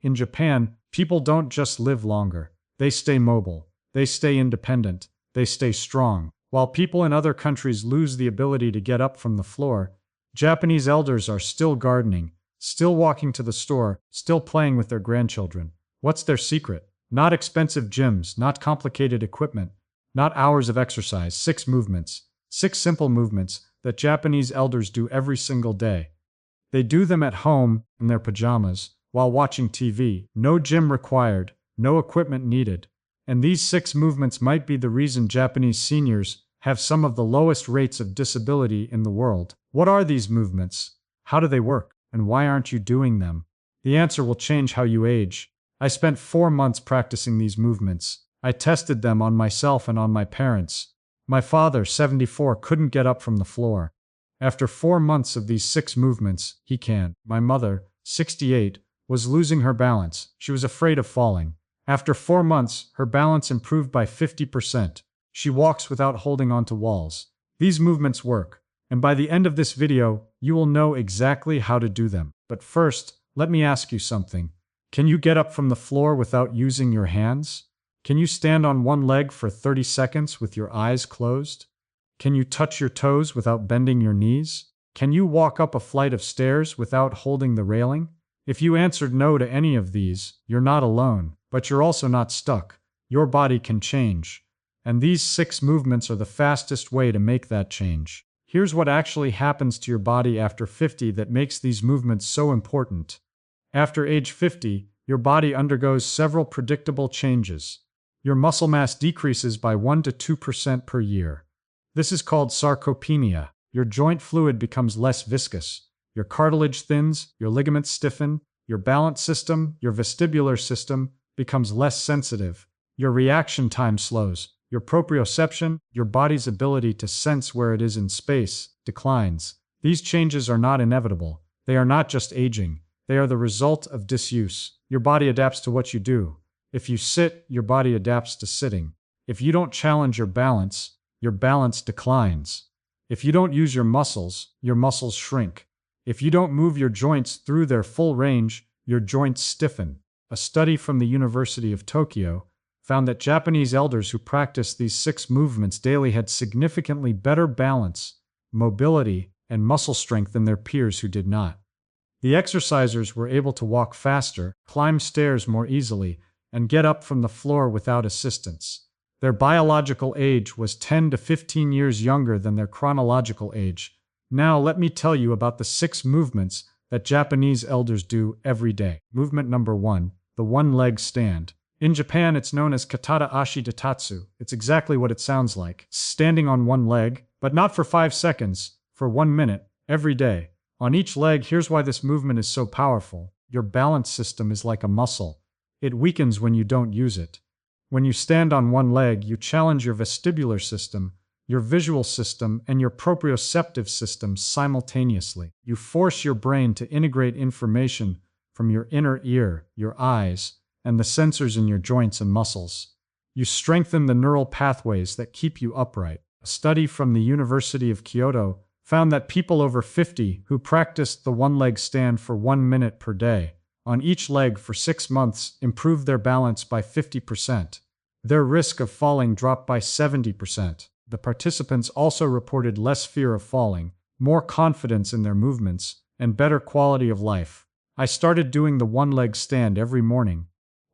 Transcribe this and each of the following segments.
In Japan, people don't just live longer. They stay mobile. They stay independent. They stay strong. While people in other countries lose the ability to get up from the floor, Japanese elders are still gardening, still walking to the store, still playing with their grandchildren. What's their secret? Not expensive gyms, not complicated equipment, not hours of exercise, 6 movements. 6 simple movements that Japanese elders do every single day. They do them at home, in their pajamas, while watching TV. No gym required, no equipment needed. And these 6 movements might be the reason Japanese seniors have some of the lowest rates of disability in the world. What are these movements? How do they work? And why aren't you doing them? The answer will change how you age. I spent 4 months practicing these movements. I tested them on myself and on my parents. My father, 74, couldn't get up from the floor. After 4 months of these 6 movements, he can. My mother, 68, was losing her balance. She was afraid of falling. After 4 months, her balance improved by 50%. She walks without holding onto walls. These movements work, and by the end of this video, you will know exactly how to do them. But first, let me ask you something. Can you get up from the floor without using your hands? Can you stand on one leg for 30 seconds with your eyes closed? Can you touch your toes without bending your knees? Can you walk up a flight of stairs without holding the railing? If you answered no to any of these, you're not alone, but you're also not stuck. Your body can change. And these 6 movements are the fastest way to make that change. Here's what actually happens to your body after 50 that makes these movements so important. After age 50, your body undergoes several predictable changes. Your muscle mass decreases by 1 to 2% per year. This is called sarcopenia. Your joint fluid becomes less viscous. Your cartilage thins, your ligaments stiffen, your balance system, your vestibular system, becomes less sensitive. Your reaction time slows. Your proprioception, your body's ability to sense where it is in space, declines. These changes are not inevitable. They are not just aging. They are the result of disuse. Your body adapts to what you do. If you sit, your body adapts to sitting. If you don't challenge your balance declines. If you don't use your muscles shrink. If you don't move your joints through their full range, your joints stiffen. A study from the University of Tokyo found that Japanese elders who practiced these 6 movements daily had significantly better balance, mobility, and muscle strength than their peers who did not. The exercisers were able to walk faster, climb stairs more easily, and get up from the floor without assistance. Their biological age was 10 to 15 years younger than their chronological age. Now let me tell you about the 6 movements that Japanese elders do every day. Movement number 1, the one-leg stand. In Japan, it's known as katada ashi datatsu. It's exactly what it sounds like. Standing on one leg, but not for 5 seconds, for 1 minute, every day. On each leg, here's why this movement is so powerful. Your balance system is like a muscle. It weakens when you don't use it. When you stand on one leg, you challenge your vestibular system, your visual system, and your proprioceptive system simultaneously. You force your brain to integrate information from your inner ear, your eyes, and the sensors in your joints and muscles. You strengthen the neural pathways that keep you upright. A study from the University of Kyoto found that people over 50 who practiced the one-leg stand for 1 minute per day, on each leg for 6 months, improved their balance by 50%. Their risk of falling dropped by 70%. The participants also reported less fear of falling, more confidence in their movements, and better quality of life. I started doing the one-leg stand every morning.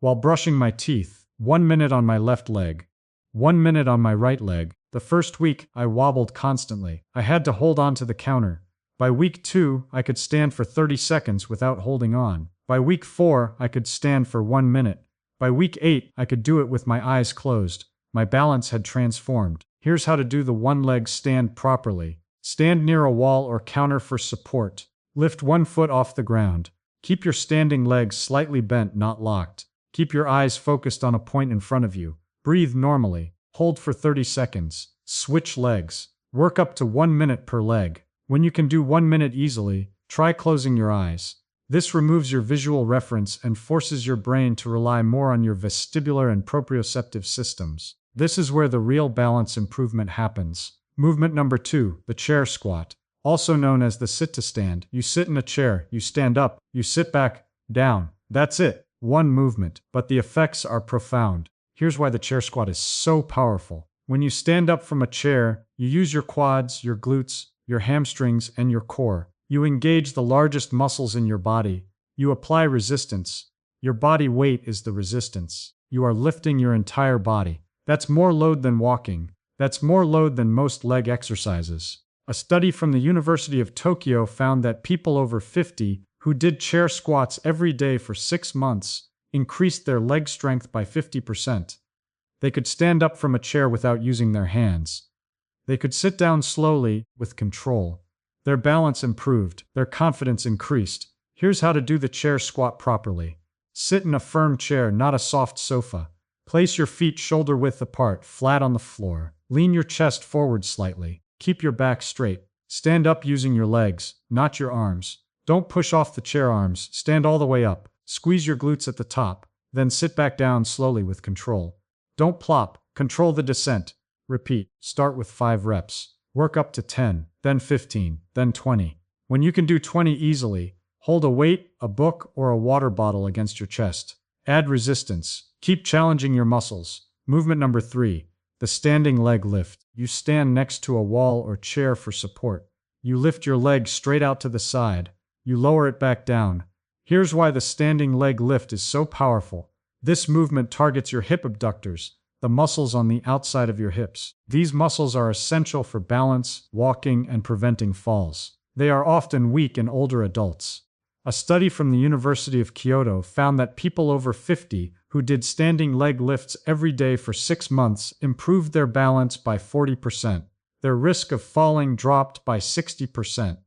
While brushing my teeth, 1 minute on my left leg, 1 minute on my right leg. The first week, I wobbled constantly. I had to hold on to the counter. By week 2, I could stand for 30 seconds without holding on. By week 4, I could stand for 1 minute. By week 8, I could do it with my eyes closed. My balance had transformed. Here's how to do the one-leg stand properly. Stand near a wall or counter for support. Lift 1 foot off the ground. Keep your standing legs slightly bent, not locked. Keep your eyes focused on a point in front of you. Breathe normally. Hold for 30 seconds. Switch legs. Work up to 1 minute per leg. When you can do 1 minute easily, try closing your eyes. This removes your visual reference and forces your brain to rely more on your vestibular and proprioceptive systems. This is where the real balance improvement happens. Movement number 2, the chair squat. Also known as the sit-to-stand. You sit in a chair, you stand up, you sit back, down. That's it. one movement, but the effects are profound. Here's why the chair squat is so powerful. When you stand up from a chair, you use your quads, your glutes, your hamstrings, and your core. You engage the largest muscles in your body. You apply resistance. Your body weight is the resistance. You are lifting your entire body. That's more load than walking. That's more load than most leg exercises. A study from the University of Tokyo found that people over 50 who did chair squats every day for 6 months increased their leg strength by 50%. They could stand up from a chair without using their hands. They could sit down slowly, with control. Their balance improved. Their confidence increased. Here's how to do the chair squat properly. Sit in a firm chair, not a soft sofa. Place your feet shoulder-width apart, flat on the floor. Lean your chest forward slightly. Keep your back straight. Stand up using your legs, not your arms. Don't push off the chair arms. Stand all the way up. Squeeze your glutes at the top. Then sit back down slowly with control. Don't plop. Control the descent. Repeat. Start with 5 reps. Work up to 10, then 15, then 20. When you can do 20 easily, hold a weight, a book, or a water bottle against your chest. Add resistance. Keep challenging your muscles. Movement number 3. The standing leg lift. You stand next to a wall or chair for support. You lift your leg straight out to the side. You lower it back down. Here's why the standing leg lift is so powerful. This movement targets your hip abductors, the muscles on the outside of your hips. These muscles are essential for balance, walking, and preventing falls. They are often weak in older adults. A study from the University of Kyoto found that people over 50 who did standing leg lifts every day for 6 months improved their balance by 40%. Their risk of falling dropped by 60%.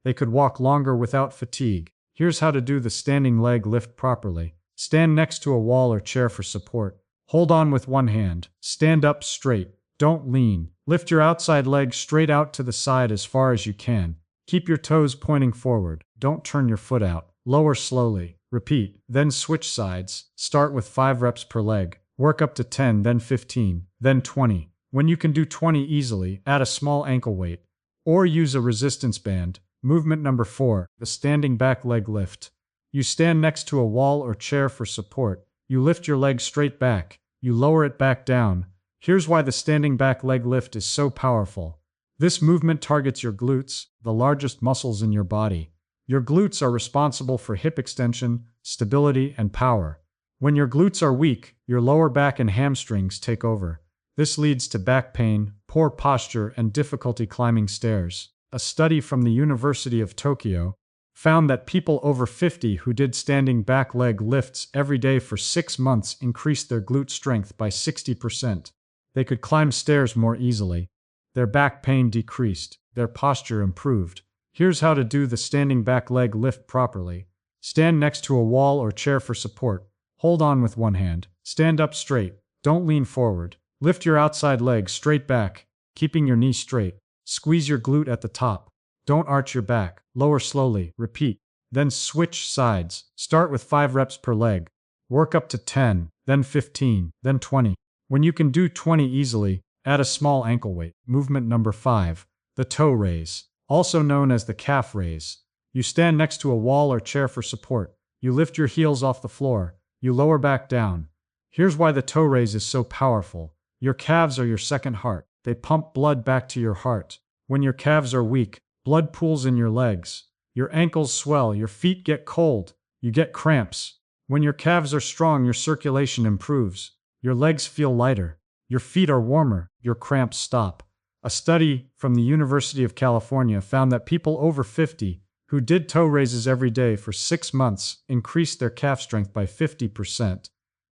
They could walk longer without fatigue. Here's how to do the standing leg lift properly. Stand next to a wall or chair for support. Hold on with one hand. Stand up straight. Don't lean. Lift your outside leg straight out to the side as far as you can. Keep your toes pointing forward. Don't turn your foot out. Lower slowly. Repeat. Then switch sides. Start with 5 reps per leg. Work up to 10, then 15, then 20. When you can do 20 easily, add a small ankle weight. Or use a resistance band. Movement number 4. The standing back leg lift. You stand next to a wall or chair for support. You lift your leg straight back. You lower it back down. Here's why the standing back leg lift is so powerful. This movement targets your glutes, the largest muscles in your body. Your glutes are responsible for hip extension, stability, and power. When your glutes are weak, your lower back and hamstrings take over. This leads to back pain, poor posture, and difficulty climbing stairs. A study from the University of Tokyo found that people over 50 who did standing back leg lifts every day for 6 months increased their glute strength by 60%. They could climb stairs more easily. Their back pain decreased. Their posture improved. Here's how to do the standing back leg lift properly. Stand next to a wall or chair for support. Hold on with one hand. Stand up straight. Don't lean forward. Lift your outside leg straight back, keeping your knee straight. Squeeze your glute at the top. Don't arch your back. Lower slowly. Repeat. Then switch sides. Start with 5 reps per leg. Work up to 10, then 15, then 20. When you can do 20 easily, add a small ankle weight. Movement number 5. The toe raise. Also known as the calf raise. You stand next to a wall or chair for support. You lift your heels off the floor. You lower back down. Here's why the toe raise is so powerful. Your calves are your second heart. They pump blood back to your heart. When your calves are weak, blood pools in your legs. Your ankles swell, your feet get cold, you get cramps. When your calves are strong, your circulation improves. Your legs feel lighter. Your feet are warmer. Your cramps stop. A study from the University of California found that people over 50 who did toe raises every day for 6 months increased their calf strength by 50%.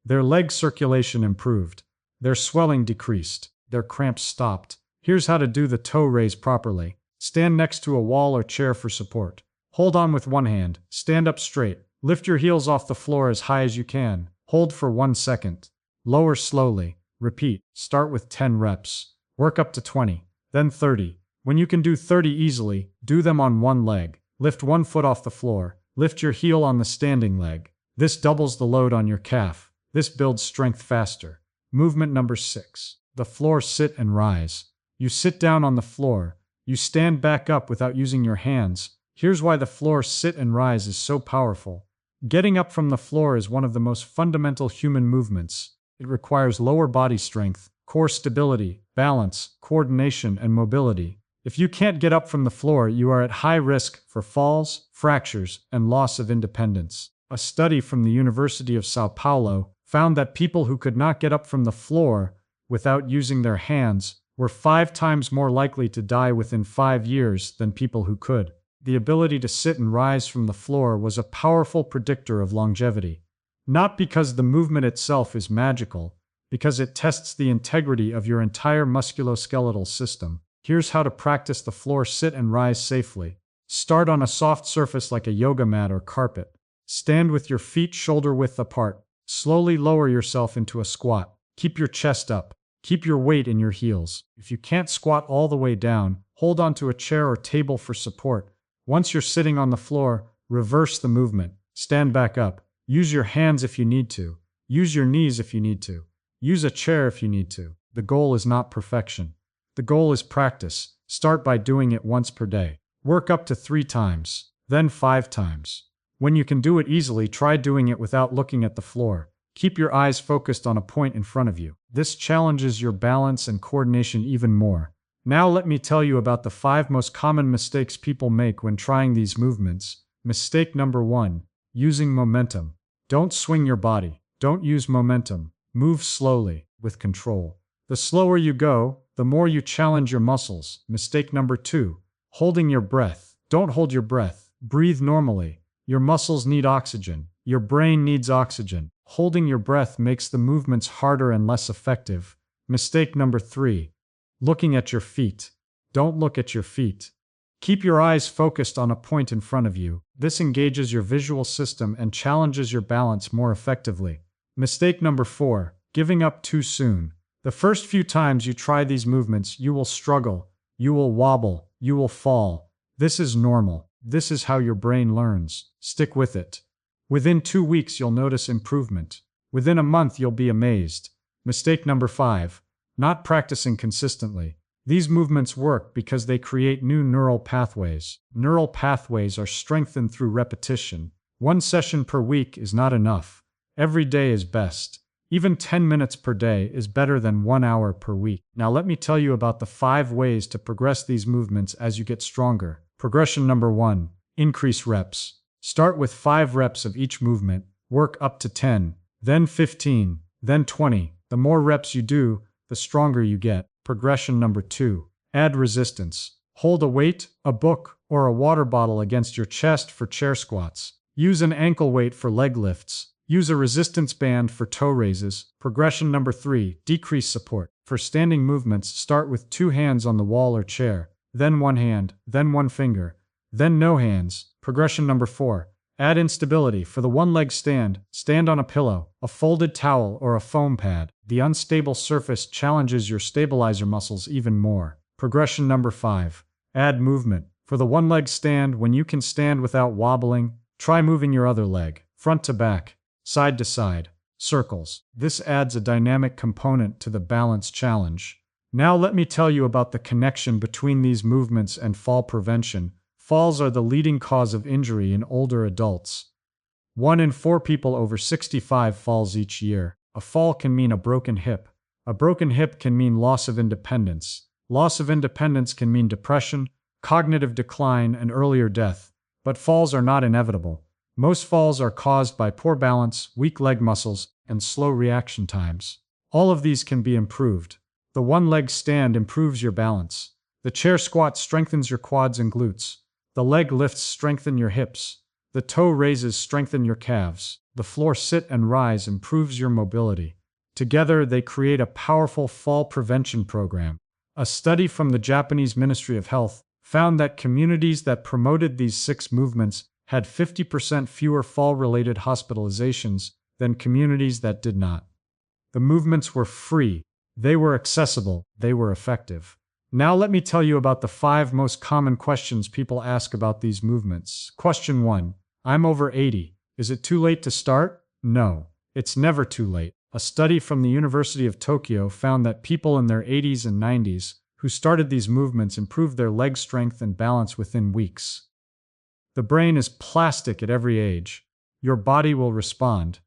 Their leg circulation improved. Their swelling decreased. Their cramps stopped. Here's how to do the toe raise properly. Stand next to a wall or chair for support. Hold on with one hand. Stand up straight. Lift your heels off the floor as high as you can. Hold for 1 second. Lower slowly. Repeat. Start with 10 reps. Work up to 20, then 30. When you can do 30 easily, do them on one leg. Lift one foot off the floor. Lift your heel on the standing leg. This doubles the load on your calf. This builds strength faster. Movement number 6. The floor sit and rise. You sit down on the floor. You stand back up without using your hands. Here's why the floor sit and rise is so powerful. Getting up from the floor is one of the most fundamental human movements. It requires lower body strength, core stability, balance, coordination, and mobility. If you can't get up from the floor, you are at high risk for falls, fractures, and loss of independence. A study from the University of Sao Paulo found that people who could not get up from the floor without using their hands were 5 times more likely to die within 5 years than people who could. The ability to sit and rise from the floor was a powerful predictor of longevity. Not because the movement itself is magical, because it tests the integrity of your entire musculoskeletal system. Here's how to practice the floor sit and rise safely. Start on a soft surface like a yoga mat or carpet. Stand with your feet shoulder width apart. Slowly lower yourself into a squat. Keep your chest up. Keep your weight in your heels. If you can't squat all the way down, hold onto a chair or table for support. Once you're sitting on the floor, reverse the movement. Stand back up. Use your hands if you need to. Use your knees if you need to. Use a chair if you need to. The goal is not perfection. The goal is practice. Start by doing it once per day. Work up to 3 times, then 5 times. When you can do it easily, try doing it without looking at the floor. Keep your eyes focused on a point in front of you. This challenges your balance and coordination even more. Now let me tell you about the 5 most common mistakes people make when trying these movements. Mistake number 1. Using momentum. Don't swing your body. Don't use momentum. Move slowly, with control. The slower you go, the more you challenge your muscles. Mistake number 2. Holding your breath. Don't hold your breath. Breathe normally. Your muscles need oxygen. Your brain needs oxygen. Holding your breath makes the movements harder and less effective. Mistake number 3. Looking at your feet. Don't look at your feet. Keep your eyes focused on a point in front of you. This engages your visual system and challenges your balance more effectively. Mistake number 4. Giving up too soon. The first few times you try these movements, you will struggle. You will wobble. You will fall. This is normal. This is how your brain learns. Stick with it. Within 2 weeks, you'll notice improvement. Within a month, you'll be amazed. Mistake number 5. Not practicing consistently. These movements work because they create new neural pathways. Neural pathways are strengthened through repetition. 1 session per week is not enough. Every day is best. Even 10 minutes per day is better than 1 hour per week. Now let me tell you about the 5 ways to progress these movements as you get stronger. Progression number 1. Increase reps. Start with 5 reps of each movement. Work up to 10, then 15, then 20. The more reps you do, the stronger you get. Progression number 2. Add resistance. Hold a weight, a book, or a water bottle against your chest for chair squats. Use an ankle weight for leg lifts. Use a resistance band for toe raises. Progression number 3. Decrease support. For standing movements, start with 2 hands on the wall or chair, then 1 hand, then 1 finger, then no hands. Progression number 4. Add instability. For the 1-leg stand, stand on a pillow, a folded towel, or a foam pad. The unstable surface challenges your stabilizer muscles even more. Progression number 5. Add movement. For the 1-leg stand, when you can stand without wobbling, try moving your other leg, front to back, side to side, circles. This adds a dynamic component to the balance challenge. Now let me tell you about the connection between these movements and fall prevention. Falls are the leading cause of injury in older adults. 1 in 4 people over 65 falls each year. A fall can mean a broken hip. A broken hip can mean loss of independence. Loss of independence can mean depression, cognitive decline, and earlier death. But falls are not inevitable. Most falls are caused by poor balance, weak leg muscles, and slow reaction times. All of these can be improved. The 1-leg stand improves your balance. The chair squat strengthens your quads and glutes. The leg lifts strengthen your hips. The toe raises strengthen your calves. The floor sit and rise improves your mobility. Together, they create a powerful fall prevention program. A study from the Japanese Ministry of Health found that communities that promoted these 6 movements had 50% fewer fall-related hospitalizations than communities that did not. The movements were free. They were accessible. They were effective. Now let me tell you about the 5 most common questions people ask about these movements. Question 1. I'm over 80. Is it too late to start? No, it's never too late. A study from the University of Tokyo found that people in their 80s and 90s who started these movements improved their leg strength and balance within weeks. The brain is plastic at every age. your body will respond.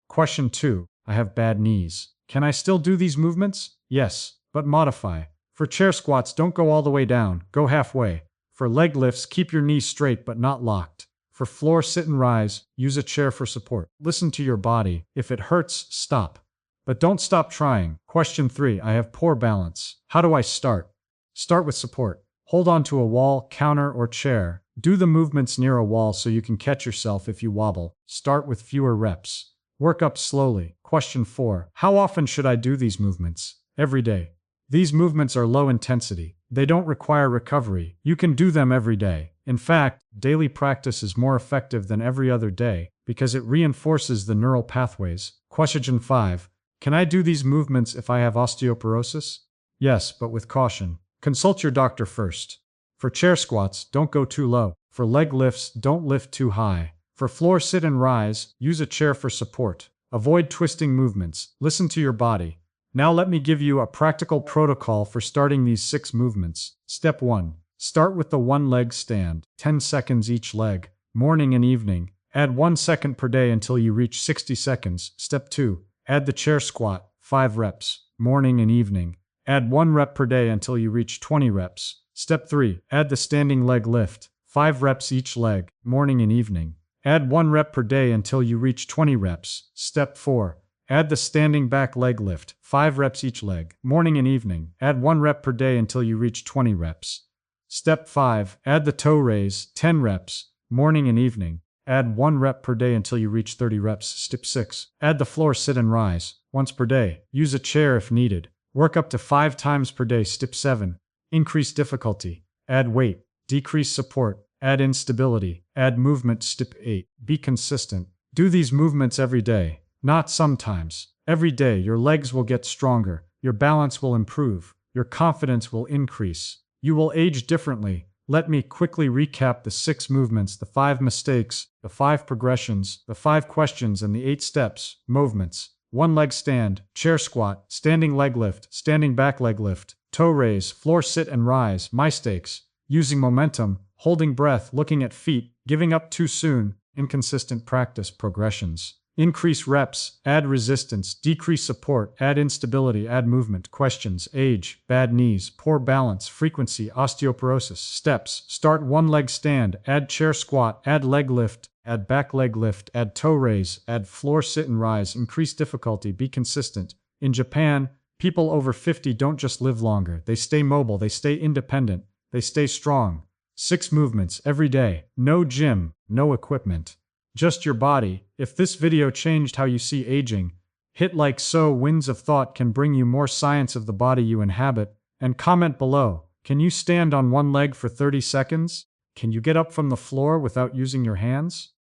Question 2. I have bad knees. Can I still do these movements? Yes, but modify. For chair squats, don't go all the way down, go halfway. For leg lifts, keep your knees straight but not locked. For floor sit and rise, use a chair for support. Listen to your body. If it hurts, stop. But don't stop trying. Question 3. I have poor balance. How do I start? Start with support. Hold on to a wall, counter, or chair. Do the movements near a wall so you can catch yourself if you wobble. Start with fewer reps. Work up slowly. Question 4. How often should I do these movements? Every day. These movements are low intensity. They don't require recovery. You can do them every day. In fact, daily practice is more effective than every other day because it reinforces the neural pathways. Question 5. Can I do these movements if I have osteoporosis? Yes, but with caution. Consult your doctor first. For chair squats, don't go too low. For leg lifts, don't lift too high. For floor sit and rise, use a chair for support. Avoid twisting movements. Listen to your body. Now let me give you a practical protocol for starting these 6 movements. Step 1. Start with the one-leg stand, 10 seconds each leg, morning and evening. Add 1 second per day until you reach 60 seconds. Step 2. Add the chair squat, 5 reps, morning and evening. Add 1 rep per day until you reach 20 reps. Step 3. Add the standing leg lift, 5 reps each leg, morning and evening. Add 1 rep per day until you reach 20 reps. Step 4. Add the standing back leg lift, 5 reps each leg, morning and evening. Add 1 rep per day until you reach 20 reps. Step 5. Add the toe raise, 10 reps, morning and evening. Add 1 rep per day until you reach 30 reps. Step 6. Add the floor sit and rise, once per day. Use a chair if needed. Work up to 5 times per day. Step 7. Increase difficulty. Add weight. Decrease support. Add instability. Add movement. Step 8. Be consistent. Do these movements every day, not sometimes. Every day your legs will get stronger, your balance will improve, your confidence will increase. You will age differently. Let me quickly recap the 6 movements, the 5 mistakes, the 5 progressions, the 5 questions, and the 8 steps. Movements. One leg stand, chair squat, standing leg lift, standing back leg lift, toe raise, floor sit and rise. Mistakes. Using momentum, holding breath, looking at feet, giving up too soon, inconsistent practice. Progressions. Increase reps, add resistance, decrease support, add instability, add movement. Questions. Age, bad knees, poor balance, frequency, osteoporosis. Steps. Start one leg stand, add chair squat, add leg lift, add back leg lift, add toe raise, add floor sit and rise. Increase difficulty, be consistent. In Japan, people over 50 don't just live longer, they stay mobile, they stay independent, they stay strong. 6 movements every day, no gym, no equipment. Just your body. If this video changed how you see aging, hit like so winds of thought can bring you more science of the body you inhabit, and comment below. Can you stand on one leg for 30 seconds? Can you get up from the floor without using your hands?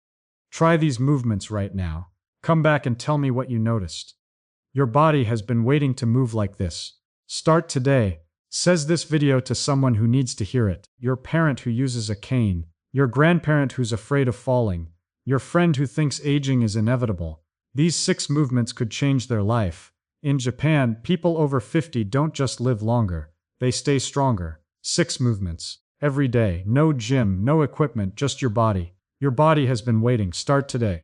Try these movements right now. Come back and tell me what you noticed. Your body has been waiting to move like this. Start today. Says this video to someone who needs to hear it. Your parent who uses a cane. Your grandparent who's afraid of falling. Your friend who thinks aging is inevitable. These 6 movements could change their life. In Japan, people over 50 don't just live longer, they stay stronger. 6 movements. Every day, no gym, no equipment, just your body. Your body has been waiting. Start today.